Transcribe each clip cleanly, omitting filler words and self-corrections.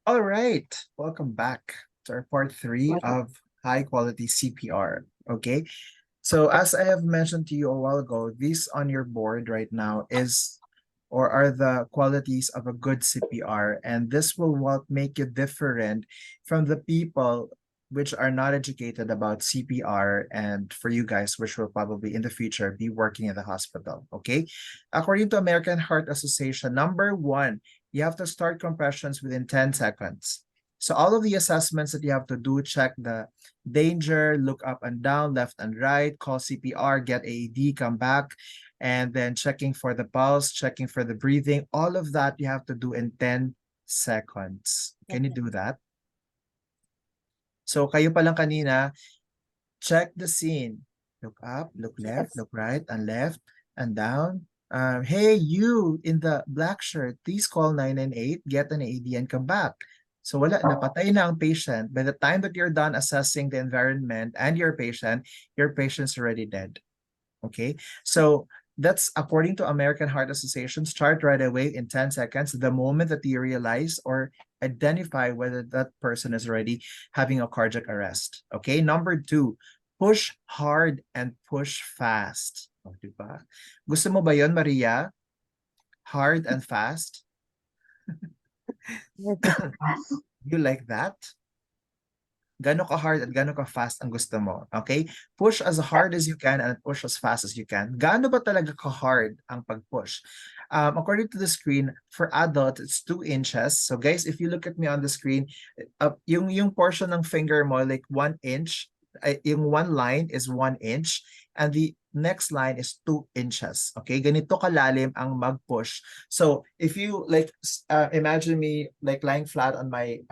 All right, welcome back to our part three What? of high quality CPR. Okay, so as I have mentioned to you a while ago, this on your board right now is or are the qualities of a good CPR, and this will what make you different from the people which are not educated about CPR and for you guys which will probably in the future be working in the hospital. Okay, according to American Heart Association, number one, you have to start compressions within 10 seconds. So all of the assessments that you have to do, check the danger, look up and down, left and right, call CPR, get AED, come back, and then checking for the pulse, checking for the breathing, all of that you have to do in 10 seconds. Can you do that? So kayo pa lang kanina, check the scene. Look up, look left, Yes. look right, and left, and down. Hey, you in the black shirt, please call 998, get an AD, and come back. So wala, napatay na ang patient. By the time that you're done assessing the environment and your patient's already dead. Okay, so that's according to American Heart Association. Start right away in 10 seconds the moment that you realize or identify whether that person is already having a cardiac arrest. Okay, number two, push hard and push fast. O, diba? Gusto mo ba yon, Maria? Hard and fast? You like that? Gano'n ka-hard at gano'n ka-fast ang gusto mo, okay? Push as hard as you can and push as fast as you can. Gaano ba talaga ka-hard ang pag-push? According to the screen, for adult, it's 2 inches. So guys, if you look at me on the screen, yung portion ng finger mo, like 1 inch, yung one line is 1 inch, and the next line is 2 inches. Okay? Ganito kalalim ang mag-push. So if you like, imagine me like lying flat on my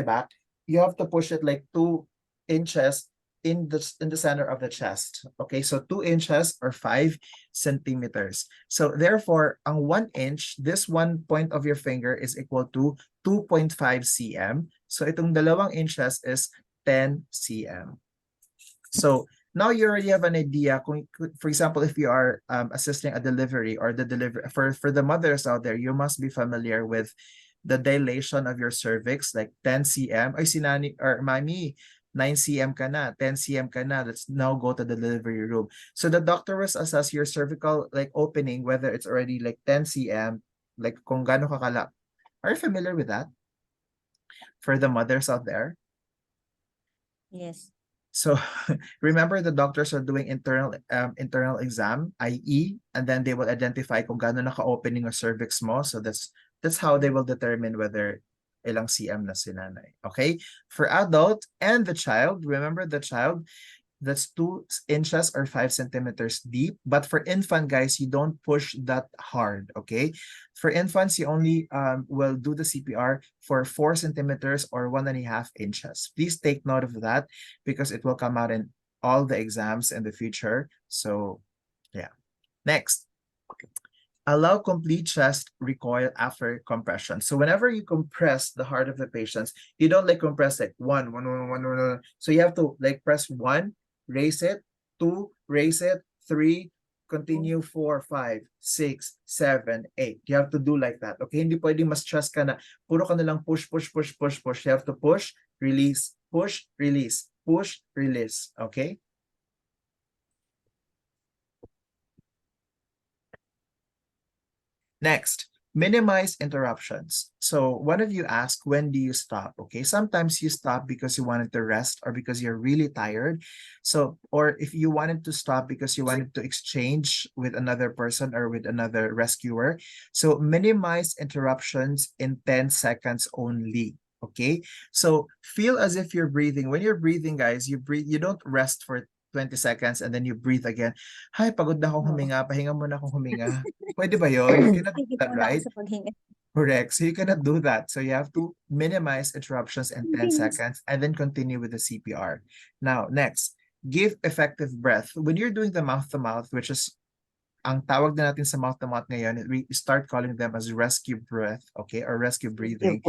back, you have to push it like 2 inches in the center of the chest. Okay, so 2 inches or 5 centimeters. So therefore, ang 1 inch, this one point of your finger is equal to 2.5 cm. So itong 2 inches is 10 cm. So now you already have an idea. For example, if you are assisting a delivery or the delivery for the mothers out there, you must be familiar with the dilation of your cervix, like 10 cm. Ay, sinani or mami, 9 cm ka na, 10 cm ka na. Let's now go to the delivery room. So the doctor will assess your cervical like opening, whether it's already like 10 cm, like kung gaano kakala. Are you familiar with that? For the mothers out there? Yes. So remember the doctors are doing internal exam, IE, and then they will identify kung gaano naka-opening ang cervix mo. So that's how they will determine whether ilang cm na si nanay. Okay? For adult and the child, remember the child, that's 2 inches or 5 centimeters deep. But for infant, guys, you don't push that hard, okay? For infants, you only will do the CPR for 4 centimeters or 1.5 inches. Please take note of that because it will come out in all the exams in the future. So, yeah. Next. Allow complete chest recoil after compression. So whenever you compress the heart of the patients, you don't like compress like one. So you have to like press one, raise it, two, raise it, three, continue, four, five, six, seven, eight. You have to do like that. Okay? Hindi pwedeng mas stress ka na. Puro ka na lang push, push, push, push, push. You have to push, release, push, release, push, release. Okay? Next, minimize interruptions. So one of you asked, when do you stop? Okay, sometimes you stop because you wanted to rest or because you're really tired. So, or if you wanted to stop because you wanted to exchange with another person or with another rescuer. So minimize interruptions in 10 seconds only. Okay, so feel as if you're breathing. When you're breathing, guys, you breathe, you don't rest for 20 seconds and then you breathe again. Hi, pagod na akong Oo. huminga. Pahinga muna akong huminga. Pwede ba yun? You cannot do Tigil that, muna ako right? sa paghinga. Correct. So you cannot do that. So you have to minimize interruptions in 10 Bilis. seconds and then continue with the CPR. Now, next, give effective breath. When you're doing the mouth-to-mouth, which is ang tawag na natin sa mouth-to-mouth ngayon, we start calling them as rescue breath, okay, or rescue breathing.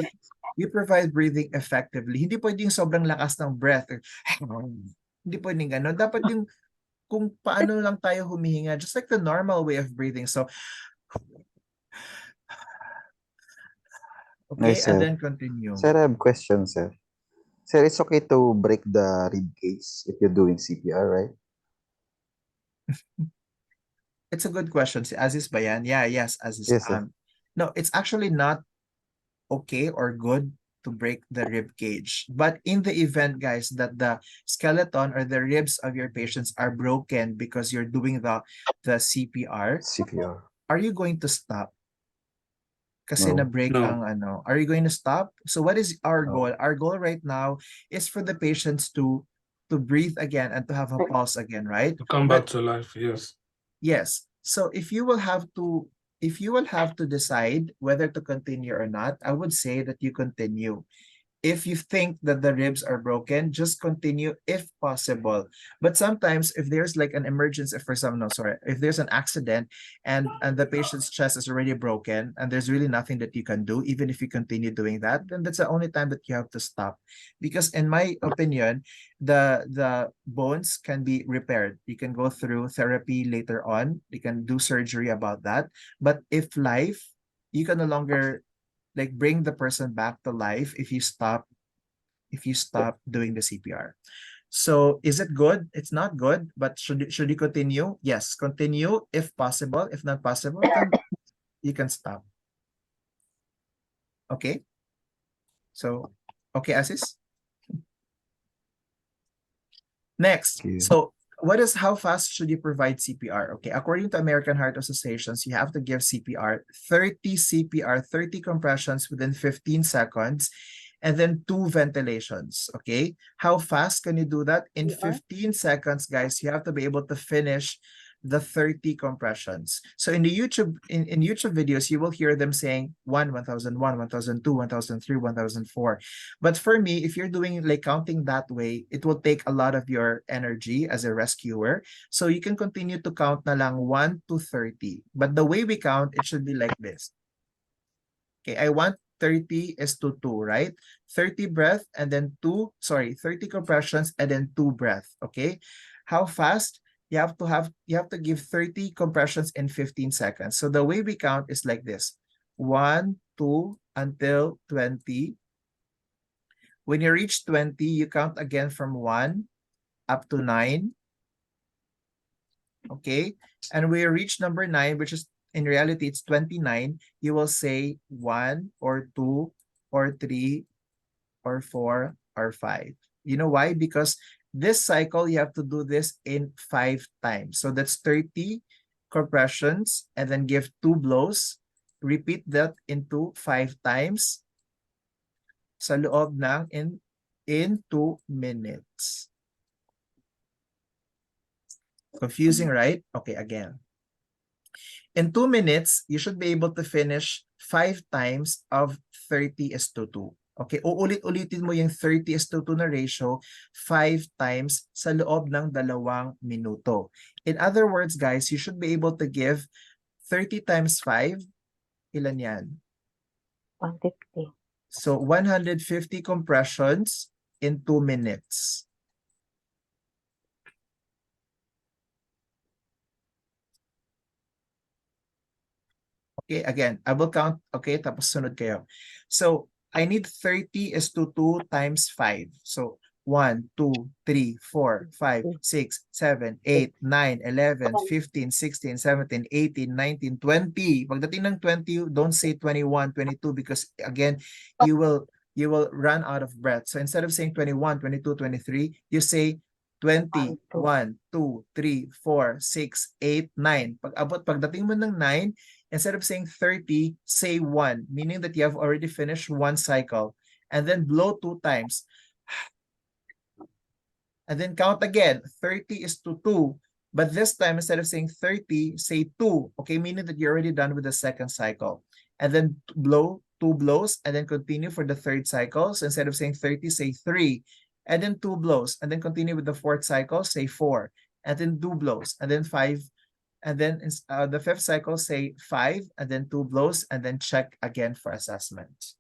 You provide breathing effectively. Hindi pwedeng sobrang lakas ng breath. Hindi pwedeng gano'n. Dapat yung kung paano lang tayo humihinga, just like the normal way of breathing. So, Okay, Yes, and sir. then continue. Sir, I have question, sir. Sir, it's okay to break the rib cage if you're doing CPR, right? It's a good question. Si Aziz ba yan? Yeah, yes, Aziz. Yes, sir. No, it's actually not okay or good to break the rib cage. But in the event, guys, that the skeleton or the ribs of your patients are broken because you're doing the CPR, CPR. are you going to stop? Kasi No. na-break No, ang ano. Are you going to stop? So what is our No. goal? Our goal right now is for the patients to breathe again and to have a pulse again, right? to come back But to life. Yes. yes. So if you will have to decide whether to continue or not, I would say that you continue. If you think that the ribs are broken, just continue if possible. But sometimes if there's like an emergency for some, no, sorry, if there's an accident and the patient's chest is already broken and there's really nothing that you can do, even if you continue doing that, then that's the only time that you have to stop. Because in my opinion, the bones can be repaired. You can go through therapy later on. You can do surgery about that. But if life, you can no longer like bring the person back to life if you stop doing the CPR. So is it good? It's not good, but should you continue? Yes, continue if possible. If not possible, then you can stop. Okay? So okay, Asis. Next. Thank you. So what is how fast should you provide CPR? Okay, according to American Heart Associations, you have to give CPR, 30 compressions within 15 seconds, and then 2 ventilations. Okay, how fast can you do that? In 15 seconds, guys, you have to be able to finish the 30 compressions. So in the in YouTube videos, you will hear them saying 1001, 1002, 1003, 1004. But for me, if you're doing like counting that way, it will take a lot of your energy as a rescuer. So you can continue to count na lang 1 to 30. But the way we count, it should be like this. Okay, I want 30 is to 2, right? 30 breath and then 30 compressions and then 2 breath. Okay. How fast? You have to give 30 compressions in 15 seconds. So the way we count is like this. 1, 2 until 20. When you reach 20, you count again from 1 up to 9. Okay? And when you reach number 9, which is in reality it's 29, you will say 1 or 2 or 3 or 4 or 5. You know why? Because this cycle, you have to do this in 5 times. So that's 30 compressions and then give 2 blows. Repeat that into 5 times sa loob ng in 2 minutes. Confusing, right? Okay, again. In 2 minutes, you should be able to finish 5 times of 30 is to 2. Okay, uulit-ulitin mo yung 30 is to 2 na ratio 5 times sa loob ng 2 minuto. In other words, guys, you should be able to give 30 times 5, ilan yan? 150. So 150 compressions in 2 minutes. Okay, again, I will count, okay, tapos sunod kayo. So, I need 30 is to 2 times 5. So, 1, 2, 3, 4, 5, 6, 7, 8, 9, 11, 15, 16, 17, 18, 19, 20. Pagdating ng 20, don't say 21, 22 because again, you will run out of breath. So instead of saying 21, 22, 23, you say 20, 1, 2, 3, 4, 6, 8, 9. Pagdating mo ng 9, instead of saying 30, say 1, meaning that you have already finished 1 cycle. And then blow 2 times. And then count again. 30 is to 2. But this time, instead of saying 30, say 2. Okay, meaning that you're already done with the second cycle. And then blow 2 blows and then continue for the third cycle. So instead of saying 30, say 3. And then 2 blows. And then continue with the fourth cycle, say 4. And then 2 blows. And then 5. And then the fifth cycle, say 5, and then 2 blows, and then check again for assessment.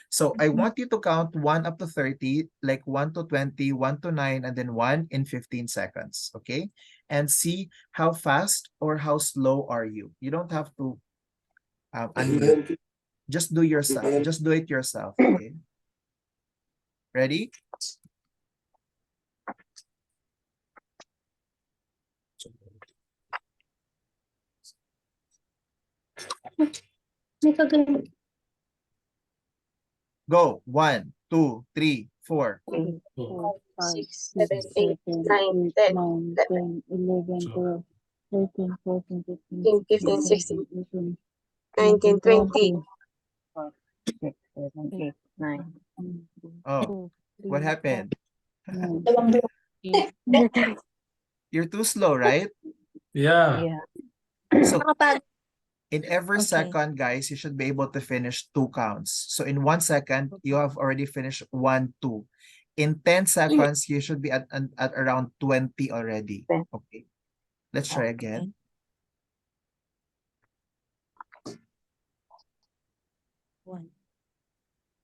So I want you to count 1 up to 30, like 1 to 20, 1 to 9, and then 1 in 15 seconds, okay? And see how fast or how slow are you. You don't have to unmute. Just do yourself. Just do it yourself. Okay. Ready? Go. 1, 2, 3, 4. 3, 4, 5, 6, 6, 7, 8, 7, 9, 8, 10, 9, 10, 11, 12, 13, 14, 15, 15, 16, 16, 17, 19, 18, 20. 19, 20, 6, 7, 8, 9, Oh, what happened? 9, You're too slow, right? Yeah. Yeah. So in every Okay. second, guys, you should be able to finish 2 counts. So in 1 second, you have already finished 1, 2. In 10 seconds, you should be at around 20 already. 10. Okay. Let's try again.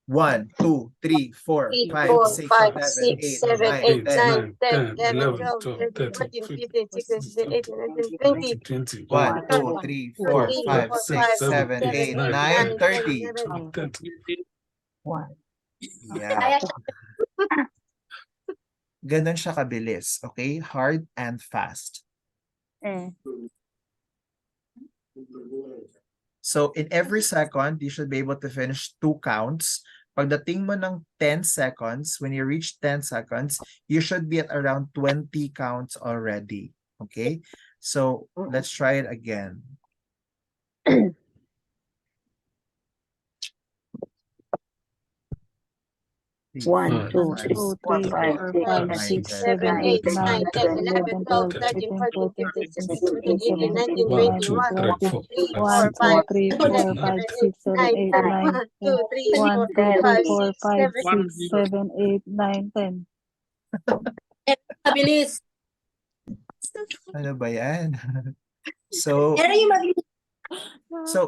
1, 2, 3, 4, 3, 5, 4, 6, 5, 7, 6, 8, 7, 9, 8, 8, 10. 9, 9, 10, 10, 11, 11, 12, 12, 13, 13, 14, 15, 15, 16, 17, 18, 19, 20. 20, 1, 1, 2, 2, 3, 4, 4, 3, 5, 5, 4, 6, 5, 6, 7, 7, 7, 8, 8, 8, 9, 9, 10, 9, 10, 30. 11. 10. One. Yeah. Ganun siya kabilis. Okay? Hard and fast. So in every second, you should be able to finish 2 counts. Pagdating mo ng 10 seconds, when you reach 10 seconds, you should be at around 20 counts already. Okay? So let's try it again. One, 2, 3, 6, 4, 5, 6, 5, 6, 7, 8, 9, 10, 11, 12, 13, 14, 15, 16, 17, 18, 19, 1, 20, 2, 1, 3, 4, 5, 4, 6, 5, 8, 6, 9, 7, 8, 9, 10. 1, 2, 3, 4, 5, 6, 7, 10. Mabilis. Ano ba yan? So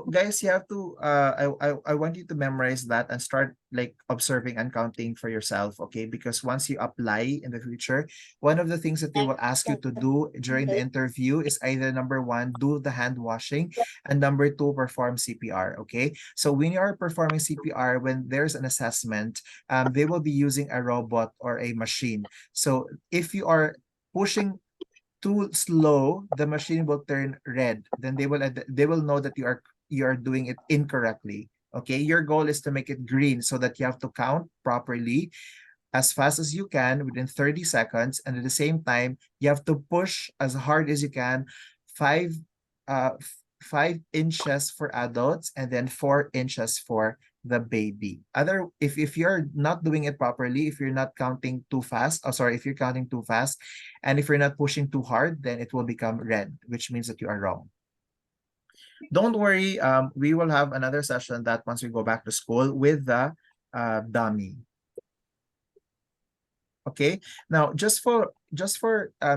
guys, you have to I want you to memorize that and start like observing and counting for yourself, okay? Because once you apply in the future, one of the things that they will ask you to do during the interview is either number 1, do the hand washing, and number 2, perform CPR, okay? So when you are performing CPR, when there's an assessment, they will be using a robot or a machine. So if you are pushing too slow, the machine will turn red. Then they will know that you are doing it incorrectly. Okay, your goal is to make it green so that you have to count properly as fast as you can within 30 seconds, and at the same time you have to push as hard as you can, 5 uh 5 inches for adults and then 4 inches for the baby. If you're not doing it properly, if you're not counting too fast, if you're counting too fast, and if you're not pushing too hard, then it will become red, which means that you are wrong. Don't worry, we will have another session that once we go back to school with the dummy. Okay, now just for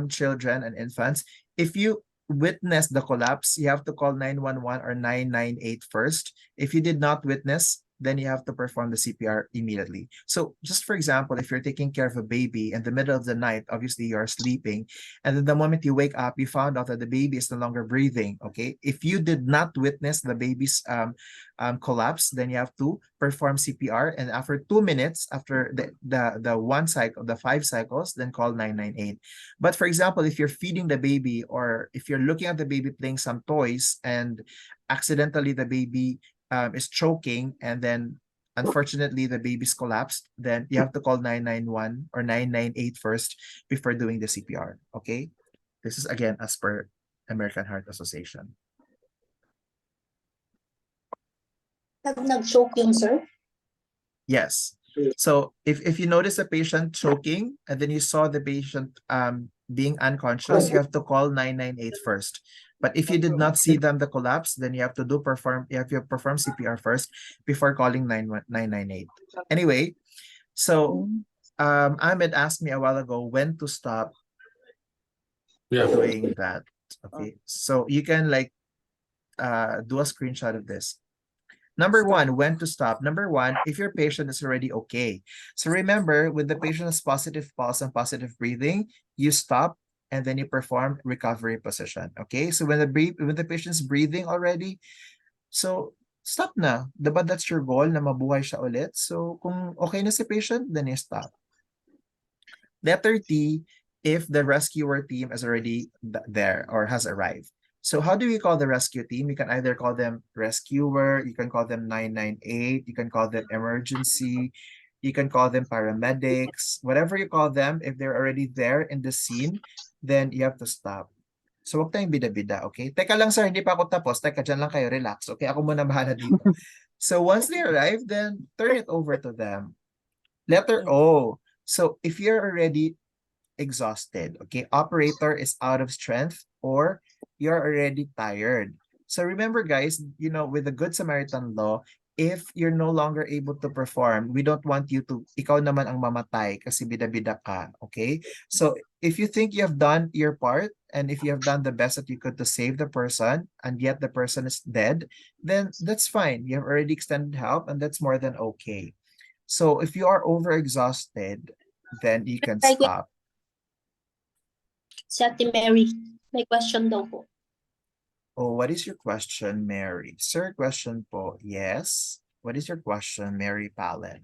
children and infants, if you witness the collapse, you have to call 911 or 998 first. If you did not witness, then you have to perform the CPR immediately. So just for example, if you're taking care of a baby in the middle of the night, obviously you're sleeping, and then the moment you wake up, you found out that the baby is no longer breathing. Okay, if you did not witness the baby's collapse, then you have to perform CPR, and after 2 minutes, after the 1 cycle, the 5 cycles, then call 998. But for example, if you're feeding the baby, or if you're looking at the baby playing some toys and accidentally the baby is choking, and then unfortunately the baby's collapsed, then you have to call 991 or 998 first before doing the CPR. Okay, this is again as per American Heart Association. Nag-choke yung sir? Yes. So if you notice a patient choking and then you saw the patient being unconscious, you have to call 998 first. But if you did not see them the collapse, then you have to perform CPR first before calling 998. Anyway, so Ahmed asked me a while ago when to stop doing that. Okay. So you can like do a screenshot of this. Number 1, when to stop. Number 1, if your patient is already okay. So remember, when the patient has positive pulse and positive breathing, you stop and then you perform recovery position. Okay, so when the patient's breathing already, so stop na. Diba that's your goal na mabuhay siya ulit? So kung okay na si patient, then you stop. Letter T, if the rescuer team is already there or has arrived. So how do we call the rescue team? You can either call them rescuer, you can call them 998, you can call them emergency, you can call them paramedics, whatever you call them, if they're already there in the scene, then you have to stop. So wag tayong bida-bida, okay? Teka lang sir, hindi pa ako tapos. Teka, dyan lang kayo, relax. Okay, ako muna bahala dito. So once they arrive, then turn it over to them. Letter O. So if you're already exhausted, okay, operator is out of strength or you're already tired. So remember guys, you know, with the Good Samaritan law, if you're no longer able to perform, we don't want you to, ikaw naman ang mamatay kasi bida-bida ka, okay? So if you think you have done your part and if you have done the best that you could to save the person and yet the person is dead, then that's fine. You have already extended help and that's more than okay. So if you are overexhausted, then you can stop. Si Ate Mary, may question daw po. Oh, what is your question, Mary? Sir, question po. Yes. What is your question, Mary Palin?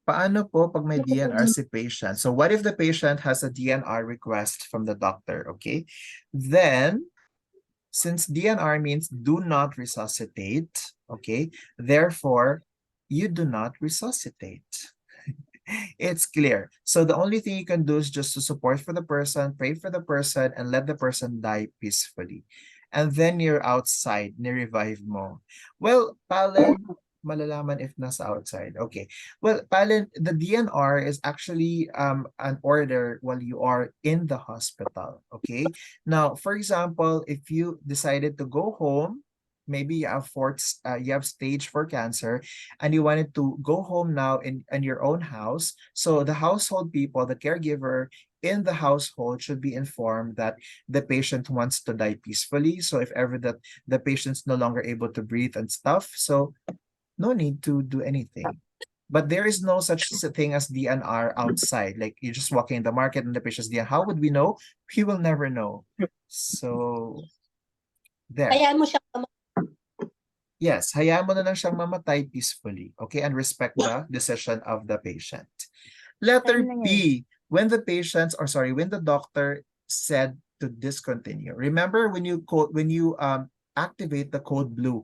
Paano po pag may DNR si patient? So what if the patient has a DNR request from the doctor, okay? Then, since DNR means do not resuscitate, okay? Therefore, you do not resuscitate. It's clear. So the only thing you can do is just to support for the person, pray for the person, and let the person die peacefully. And then you're outside, ni-revive mo. Well, Palin, malalaman if nasa outside. Okay. Well, Palin, the DNR is actually an order while you are in the hospital. Okay. Now, for example, if you decided to go home, maybe you have stage 4 cancer and you wanted to go home now in your own house. So the household people, the caregiver in the household should be informed that the patient wants to die peacefully. So if ever that the patient's no longer able to breathe and stuff, so no need to do anything. But there is no such thing as DNR outside. Like you're just walking in the market and the patient's DNR. How would we know? We will never know. So there. Hayaan mo siya. Yes, hayaan mo na lang siyang mamatay peacefully, okay? And respect the decision of the patient. Letter B, when the doctor said to discontinue. Remember when you activate the code blue,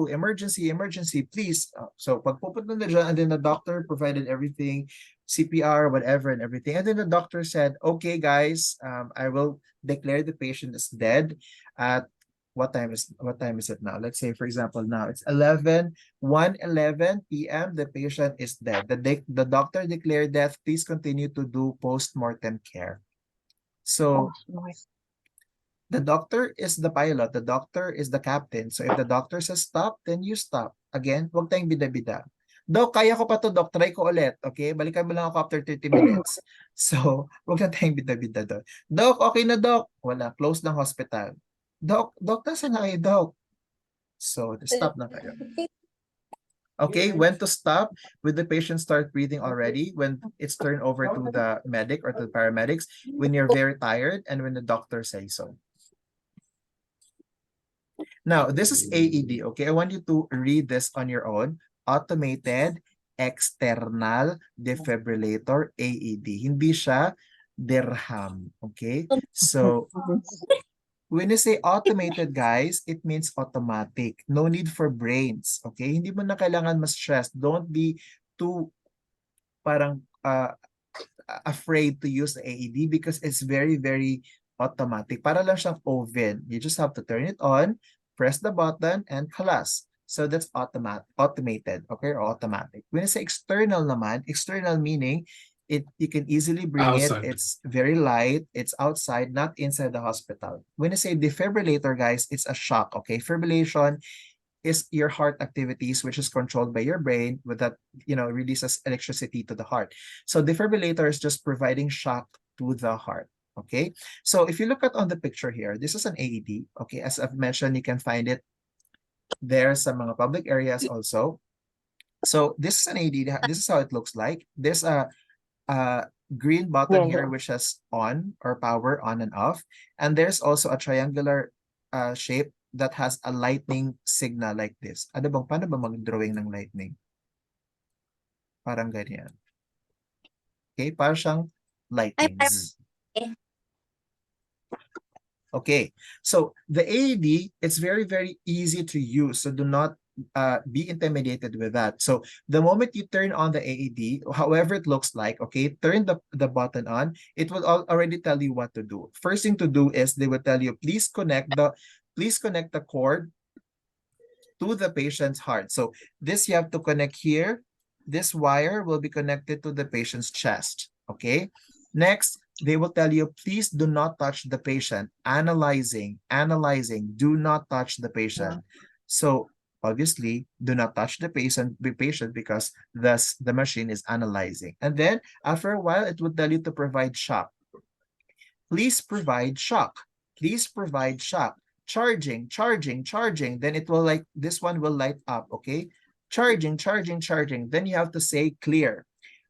emergency, please. So pag pupunta na dyan, and then the doctor provided everything, CPR, whatever, and everything. And then the doctor said, okay, guys, I will declare the patient is dead at what time is it now? Let's say, for example, now it's 1:11 p.m. The patient is dead. The doctor declared death. Please continue to do post-mortem care. So the doctor is the pilot. The doctor is the captain. So if the doctor says stop, then you stop. Again, huwag tayong bida-bida. Doc, kaya ko pa to, Doc. Try ko ulit. Okay? Balikan mo lang ako after 30 minutes. So, huwag na tayong bida-bida doon. Doc, okay na, Doc. Wala. Close ng hospital. Doc, nasa na kayo, Doc? So, stop na kayo. Okay, when to stop? When the patient start breathing already, when it's turned over to the medic or to the paramedics, when you're very tired, and when the doctor says so. Now, this is AED, okay? I want you to read this on your own. Automated External Defibrillator, AED. Hindi siya dirham, okay? So, when you say automated, guys, it means automatic. No need for brains, okay? Hindi mo na kailangan ma-stress. Don't be too parang afraid to use the AED because it's very, very automatic. Para lang siyang oven. You just have to turn it on, press the button, and kalas. So that's automated, okay, or automatic. When you say external naman, external meaning you can easily bring Outside. it's very light, it's outside, not inside the hospital. When you say defibrillator, guys, it's a shock, okay? Fibrillation is your heart activities, which is controlled by your brain with that, releases electricity to the heart. So defibrillator is just providing shock to the heart. Okay, so if you look at on the picture here, this is an AED. Okay, as I've mentioned, you can find it there sa mga public areas also. So this is an AED. This is how it looks like. There's a green button Yes. here which has on or power on and off. And there's also a triangular shape that has a lightning signal like this. Ano bang, paano ba mag-drawing ng lightning? Parang ganyan. Okay, parang siyang lightning. Zzz. Okay, so the AED, it's very, very easy to use. So do not be intimidated with that. So the moment you turn on the AED, however it looks like, okay, turn the button on, it will already tell you what to do. First thing to do is they will tell you, please connect the cord to the patient's heart. So this you have to connect here. This wire will be connected to the patient's chest. Okay. Next, they will tell you, please do not touch the patient. Analyzing, do not touch the patient. So obviously, do not touch the patient because thus the machine is analyzing. And then after a while, it will tell you to provide shock. Please provide shock. Please provide shock. Charging. Then it will like, this one will light up, okay? Charging. Then you have to say clear.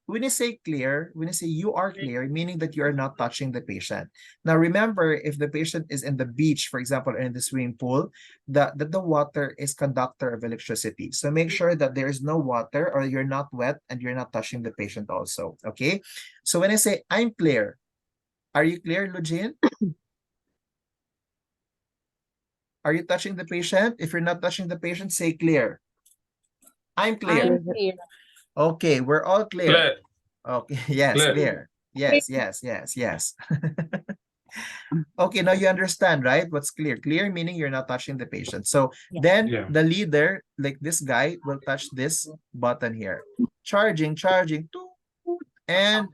When you say clear, when you say you are clear, meaning that you are not touching the patient. Now remember, if the patient is in the beach, for example, or in the swimming pool, the water is conductor of electricity. So make sure that there is no water or you're not wet and you're not touching the patient also, okay? So when I say I'm clear, are you clear, Lujin? Are you touching the patient? If you're not touching the patient, say clear. I'm clear. I'm clear. Okay, we're all clear. Clear. Okay, yes, clear. Yes. Okay, now you understand, right? What's clear? Clear meaning you're not touching the patient. So Yeah. then Yeah. the leader, like this guy, will touch this button here. Charging, and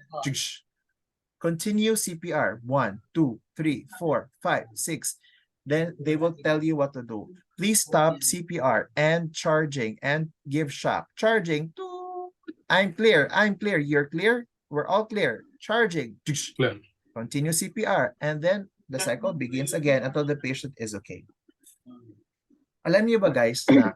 continue CPR. 1, 2, 3, 4, 5, 6. Then they will tell you what to do. Please stop CPR and charging and give shock. Charging. I'm clear. You're clear? We're all clear. Charging. Clear. Continue CPR. And then the cycle begins again until the patient is okay. Alam niyo ba guys na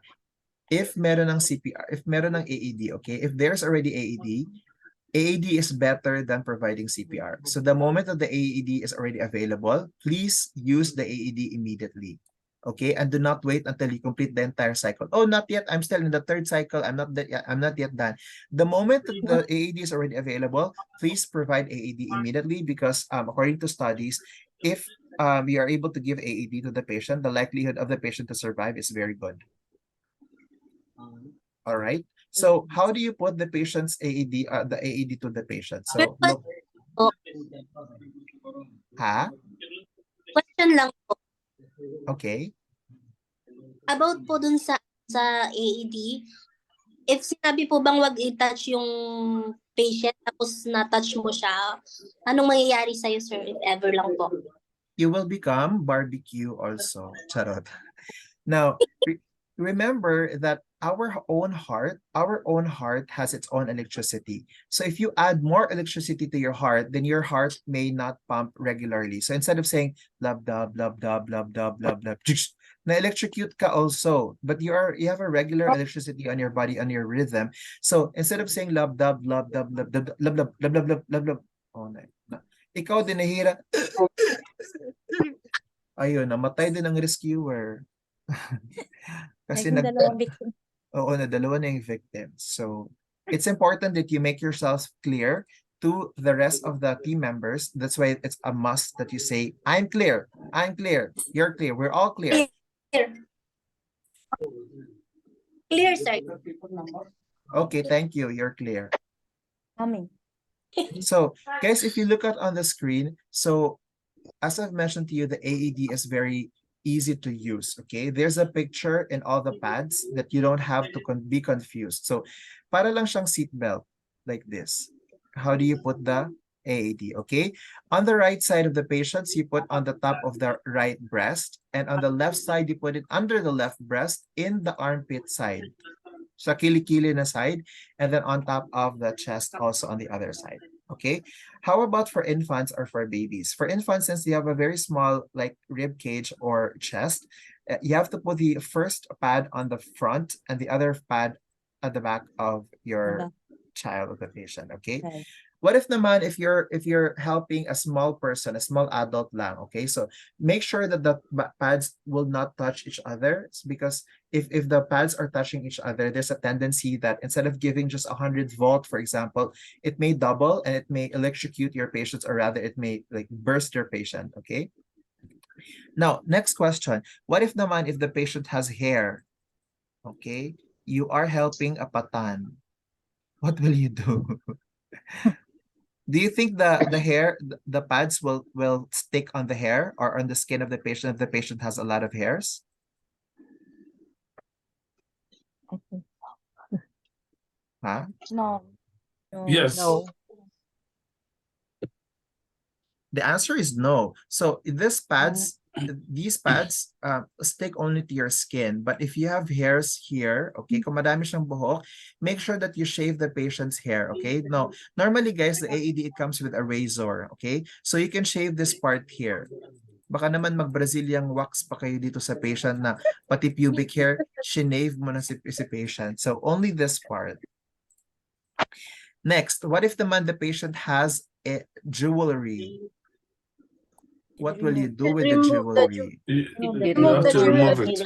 if meron ng CPR, if meron ng AED, okay, if there's already AED is better than providing CPR. So the moment that the AED is already available, please use the AED immediately. Okay, and do not wait until you complete the entire cycle. Oh, not yet. I'm still in the third cycle. I'm not yet done. The moment that the AED is already available, please provide AED immediately because according to studies, if you are able to give AED to the patient, the likelihood of the patient to survive is very good. All right. So how do you put the patient's AED, the AED to the patient? So look. Ha? Question lang po. Okay. About po dun sa AED, if sinabi po bang wag i-touch yung patient tapos na-touch mo siya, anong mangyayari sa'yo, sir, if ever lang po? You will become barbecue also. Charot. Now, remember that our own heart has its own electricity. So if you add more electricity to your heart, then your heart may not pump regularly. So instead of saying love dub love dub love dub love dub, na electrocute ka also, but you have a regular electricity on your body, on your rhythm. So instead of saying love dub love dub love dub love love love love love love, oh na, ikaw din nahira. Ayun, namatay din ang rescuer. Kasi dalawa na yung victims. So it's important that you make yourself clear to the rest of the team members. That's why it's a must that you say, I'm clear, you're clear, we're all clear. Clear, sir. Okay, thank you, you're clear. Amen. So guys, if you look at on the screen, so as I've mentioned to you, the AED is very easy to use, okay? There's a picture in all the pads that you don't have to be confused. So, para lang siyang seatbelt, like this. How do you put the AED, okay? On the right side of the patients, you put on the top of the right breast, and on the left side, you put it under the left breast in the armpit side. Sa kilikili na side, and then on top of the chest also on the other side. Okay, how about for infants or for babies? For infants, since they have a very small like rib cage or chest, you have to put the first pad on the front and the other pad at the back of your child or the patient. Okay, What if naman if you're helping a small person, a small adult lang, okay? So make sure that the pads will not touch each other, because if the pads are touching each other, there's a tendency that instead of giving just 100 volt, for example, it may double and it may electrocute your patients, or rather it may like burst your patient, okay? Now, next question. What if naman if the patient has hair? Okay? You are helping a patan. What will you do? Do you think the hair, the pads will stick on the hair or on the skin of the patient if the patient has a lot of hairs? I think Huh? no. Yes. No. The answer is no. So these pads stick only to your skin. But if you have hairs here, okay, kung madami siyang buhok, make sure that you shave the patient's hair, okay? No, normally guys, the AED, it comes with a razor, okay? So you can shave this part here. Baka naman mag-Brazilian wax pa kayo dito sa patient na pati pubic hair, shinave mo na si patient. So only this part. Next, what if naman the patient has a jewelry? What will you do with the jewelry? You have to remove it.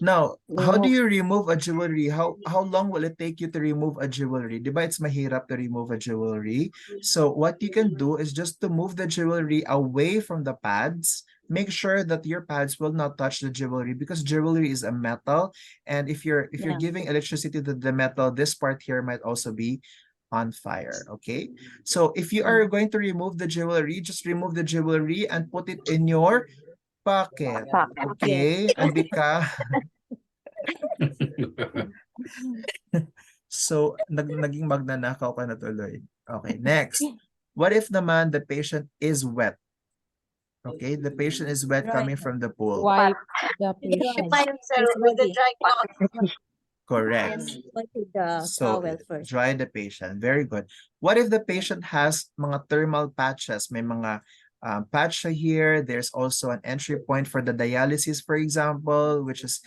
Now, how do you remove a jewelry? How long will it take you to remove a jewelry? Diba it's mahirap to remove a jewelry? So what you can do is just to move the jewelry away from the pads. Make sure that your pads will not touch the jewelry, because jewelry is a metal, and if you're giving electricity to the metal, this part here might also be on fire, okay? So if you are going to remove the jewelry, just remove the jewelry and put it in your pocket, okay? And so naging magnanakaw ka na tuloy. Okay, next. What if naman the patient is wet? Okay, the patient is wet coming from the pool. Wipe the patient. With the dry cloth. Correct. So dry the patient. Very good. What if the patient has mga thermal patches? May mga patch here. There's also an entry point for the dialysis, for example, which is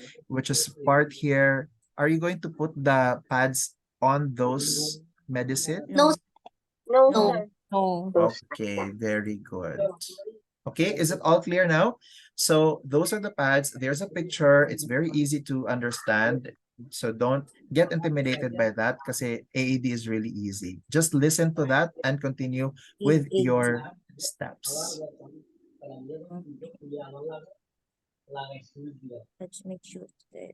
part here. Are you going to put the pads on those medicine? No, No, no. sir. No. Okay, very good. Okay, is it all clear now? So those are the pads. There's a picture. It's very easy to understand. So don't get intimidated by that, because AED is really easy. Just listen to that and continue with your steps. Let's make sure that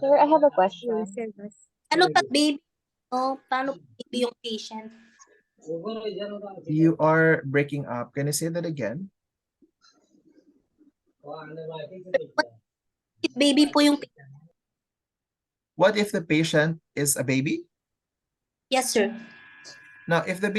Sir, I have a question. Ano pa baby? Oh, paano baby yung patient? You are breaking up. Can you say that again? Baby po yung What if the patient is a baby? Yes, sir. Now, if the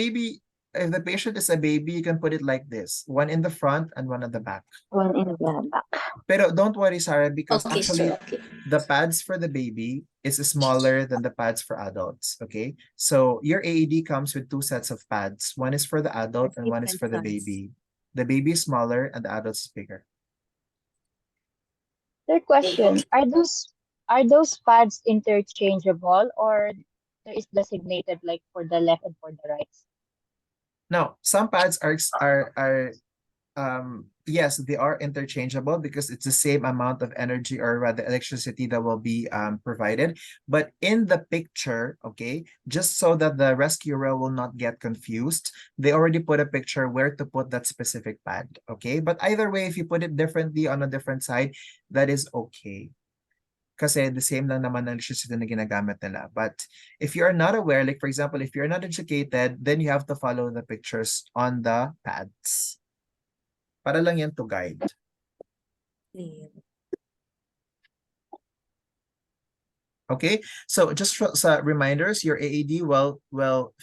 patient is a baby, you can put it like this: one in the front and one at the back. One in the back. Pero don't worry, Sarah, because Okay, actually sir. Okay. the pads for the baby is smaller than the pads for adults, okay? So your AED comes with two sets of pads. One is for the adult and one is for the baby. The baby is smaller and the adult is bigger. Third question, are those pads interchangeable, or there is designated like for the left and for the right? Now, some pads are yes, they are interchangeable because it's the same amount of energy, or rather electricity, that will be provided. But in the picture, okay, just so that the rescuer will not get confused, they already put a picture where to put that specific pad, okay? But either way, if you put it differently on a different side, that is okay. Kasi the same lang naman ang electricity na ginagamit nila. But if you are not aware, like for example, if you're not educated, then you have to follow the pictures on the pads. Para lang yan to guide. clear. Okay, so just for reminders, your AED will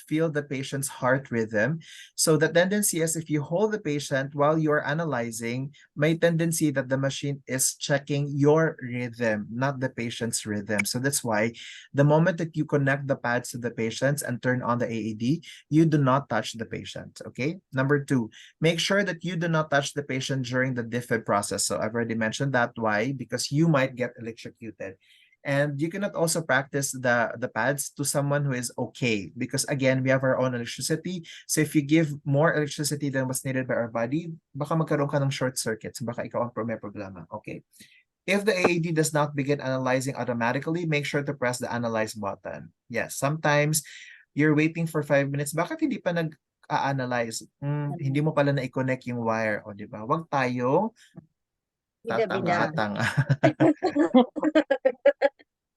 feel the patient's heart rhythm. So the tendency is if you hold the patient while you're analyzing, may tendency that the machine is checking your rhythm, not the patient's rhythm. So that's why the moment that you connect the pads to the patients and turn on the AED, you do not touch the patient. Okay. Number two, make sure that you do not touch the patient during the defib process. So I've already mentioned that. Why? Because you might get electrocuted. And you cannot also practice the pads to someone who is okay, because again, we have our own electricity. So if you give more electricity than what's needed by our body, baka magkaroon ka ng short circuits, baka ikaw ang may problema. Okay. If the AED does not begin analyzing automatically, make sure to press the analyze button. Yes, sometimes you're waiting for 5 minutes. Bakit hindi pa nag-analyze? Hindi mo pala na-connect yung wire. O, di ba? Huwag tayong Bida-bida. tatanga-tanga.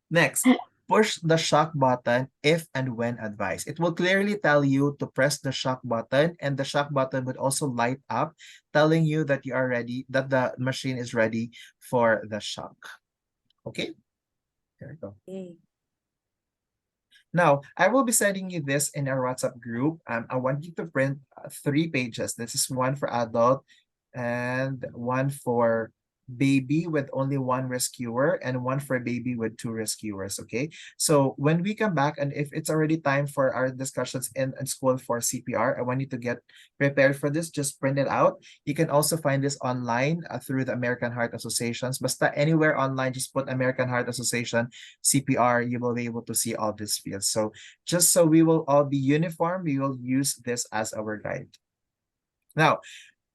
Next, push the shock button if and when advised. It will clearly tell you to press the shock button, and the shock button would also light up, telling you that you are ready, that the machine is ready for the shock. Okay, there we go. Okay. Now, I will be sending you this in our WhatsApp group. I want you to print 3 pages. This is one for adult and one for baby with only 1 rescuer, and one for baby with 2 rescuers. Okay, so when we come back, and if it's already time for our discussions in school for CPR, I want you to get prepared for this. Just print it out. You can also find this online through the American Heart Associations. Basta anywhere online, just put American Heart Association CPR, you will be able to see all these fields. So just so we will all be uniform, we will use this as our guide. Now,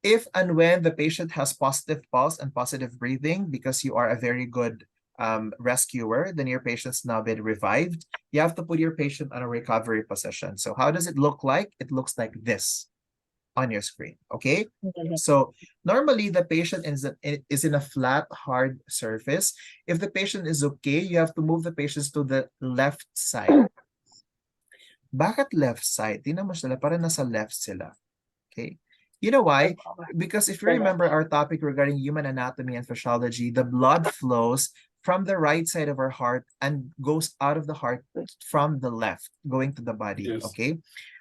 if and when the patient has positive pulse and positive breathing, because you are a very good rescuer, then your patient's now been revived. You have to put your patient on a recovery position. So how does it look like? It looks like this on your screen. Okay. So normally the patient is in a flat, hard surface. If the patient is okay, you have to move the patients to the left side. Bakit left side? Tingnan mo sila, para nasa left sila. Okay. You know why? Because if you remember our topic regarding human anatomy and physiology, the blood flows from the right side of our heart and goes out of the heart from the left, going to the body. Yes. Okay.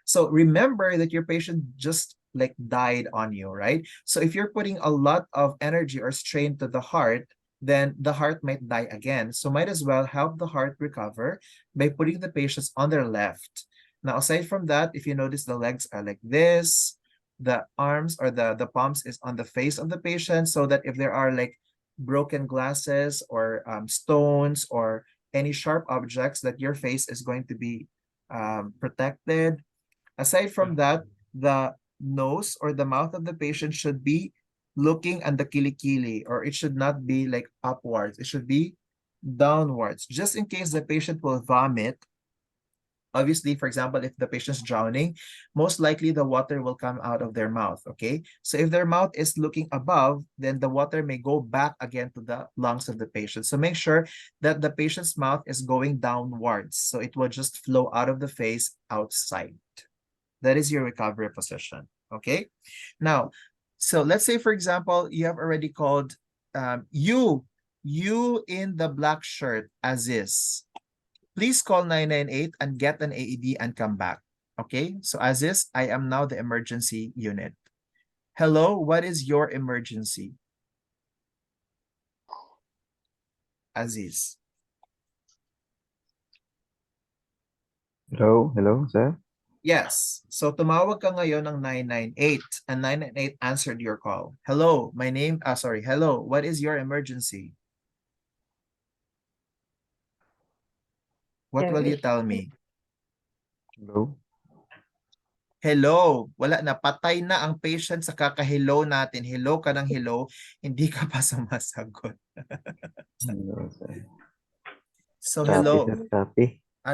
So remember that your patient just like died on you, right? So if you're putting a lot of energy or strain to the heart, then the heart might die again. So might as well help the heart recover by putting the patients on their left. Now, aside from that, if you notice the legs are like this, the arms or the palms is on the face of the patient, so that if there are like broken glasses or stones or any sharp objects, that your face is going to be protected. Aside from that, the nose or the mouth of the patient should be looking at the kilikili, or it should not be like upwards. It should be downwards, just in case the patient will vomit. Obviously, for example, if the patient's drowning, most likely the water will come out of their mouth, okay? So if their mouth is looking above, then the water may go back again to the lungs of the patient. So make sure that the patient's mouth is going downwards, so it will just flow out of the face outside. That is your recovery position, okay? Now, so let's say, for example, you have already called you in the black shirt, Aziz. Please call 998 and get an AED and come back. Okay, so Aziz, I am now the emergency unit. Hello, what is your emergency? Aziz. Hello, sir. Yes, so tumawag ka ngayon ng 998 and 998 answered your call. Hello, hello, what is your emergency? What will you tell me? Hello. Hello, wala na, patay na ang patient sa kaka-hello natin. Hello ka ng hello, hindi ka pa sumasagot. Hello, sir. So Chappy, hello. sir.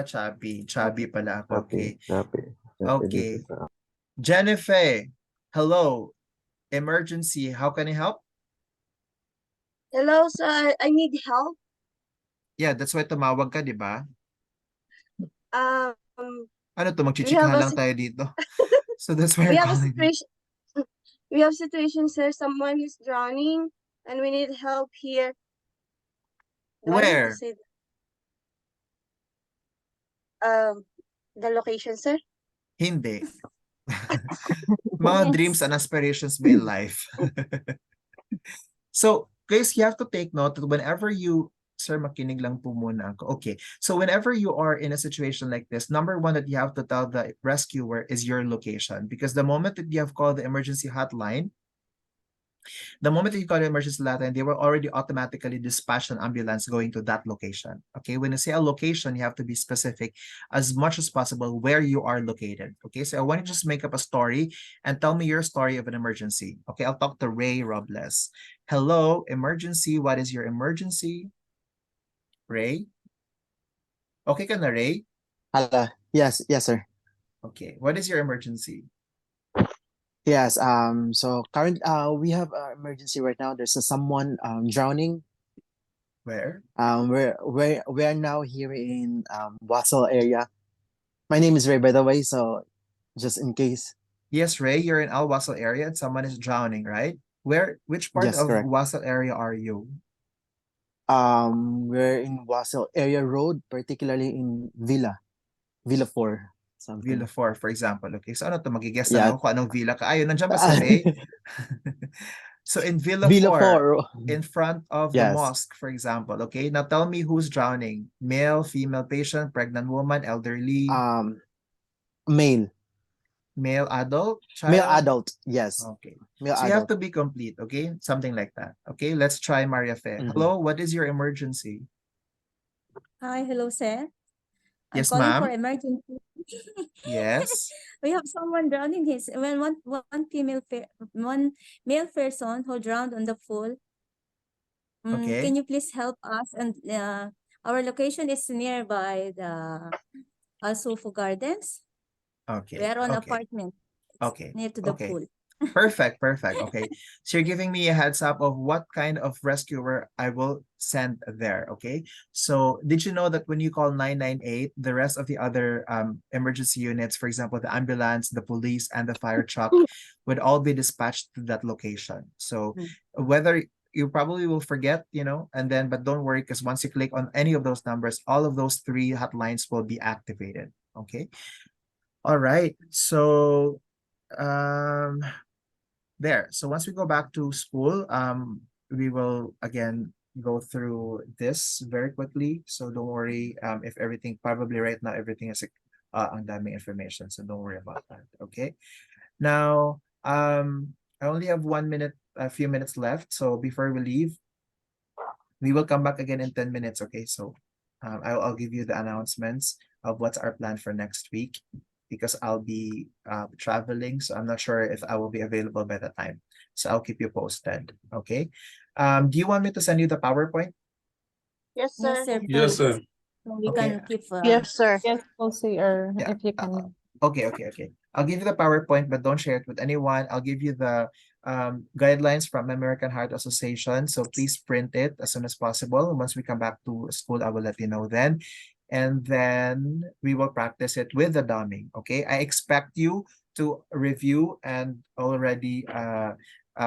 Chappy. Chubby pala ako. Okay. Chappy. Okay. Dito sa... Jennifer, hello. Emergency, how can I help? Hello, sir. I need help. Yeah, that's why tumawag ka, di ba? Um, Ano to, we have magchichikahan a lang tayo dito. So that's why we you're have a calling me. situation. We have situation, sir. Someone is drowning, and we need help here. Do I need to Where? say that? the location, sir? Hindi. Mga dreams and aspirations ba in life? So, guys, you have to take note that whenever you, sir, makinig lang po muna ako. Okay. So, whenever you are in a situation like this, number one that you have to tell the rescuer is your location. Because the moment that you have called the emergency hotline, the moment that you call the emergency hotline, they will already automatically dispatch an ambulance going to that location. Okay, when you say a location, you have to be specific as much as possible where you are located. Okay, so I want you to just make up a story and tell me your story of an emergency. Okay, I'll talk to Ray Robles. Hello, emergency. What is your emergency? Ray? Okay ka na, Ray? Hello. Yes, sir. Okay, what is your emergency? Yes. So we have an emergency right now. There's someone drowning. Where? We're now here in Wasel area. My name is Ray, by the way. So just in case. Yes, Ray, you're in Al Wasl area and someone is drowning, right? Which part Yes, of correct. Wasl area are you? We're in Wasel area road, particularly in Villa 4, something. Villa 4, for example. Okay, so ano to? Magigess na Yeah. lang ako kung anong villa ka. Ayun, nandiyan ba si Ray? So in Villa Villa 4, 4. in front of the Yes. mosque, for example. Okay, now tell me who's drowning. Male, female patient, pregnant woman, elderly, Male adult, male child? adult. Yes. Okay. Male So you have adult. to be complete, okay? Something like that. Okay, let's try Maria Fe. Mhm. Hello, what is your emergency? Hi, hello, sir. I'm Yes, calling for ma'am. emergency. Yes. We have someone drowning. One male person who drowned on the pool. Okay. Can you please help us? And our location is nearby the Alsofo Gardens. Okay. We are on Okay. apartment. It's Okay. near to the Okay. pool. Perfect. Okay. So you're giving me a heads up of what kind of rescuer I will send there. Okay. So did you know that when you call 998, the rest of the other emergency units, for example, the ambulance, the police, and the fire truck would all be dispatched to that location. So whether you probably will forget, but don't worry, because once you click on any of those numbers, all of those 3 hotlines will be activated. Okay. All right. So there. So once we go back to school, we will again go through this very quickly. So don't worry if everything, probably right now, everything is ang daming information. So don't worry about that. Okay. Now, I only have a few minutes left. So before we leave, we will come back again in 10 minutes. Okay. So I'll give you the announcements of what's our plan for next week, because I'll be traveling. So I'm not sure if I will be available by the time. So I'll keep you posted. Okay. Do you want me to send you the PowerPoint? Yes, sir. Yes, sir. Yes, sir. So we Okay. can keep. Yes, sir. Yes, OCR, Yeah. if you can. Okay. I'll give you the PowerPoint, but don't share it with anyone. I'll give you the guidelines from American Heart Association. So please print it as soon as possible. Once we come back to school, I will let you know then. And then we will practice it with the dumbing. Okay. I expect you to review and already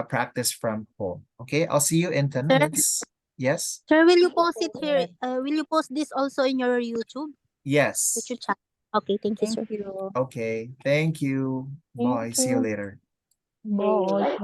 practice from home. Okay. I'll see you in 10 Sir? minutes. Yes. Sir, will you post it here? Will you post this also in your YouTube? Yes. YouTube channel? Okay, thank you, sir. Thank you. Okay. Thank you. Bye. Thank See you you. later. Bye.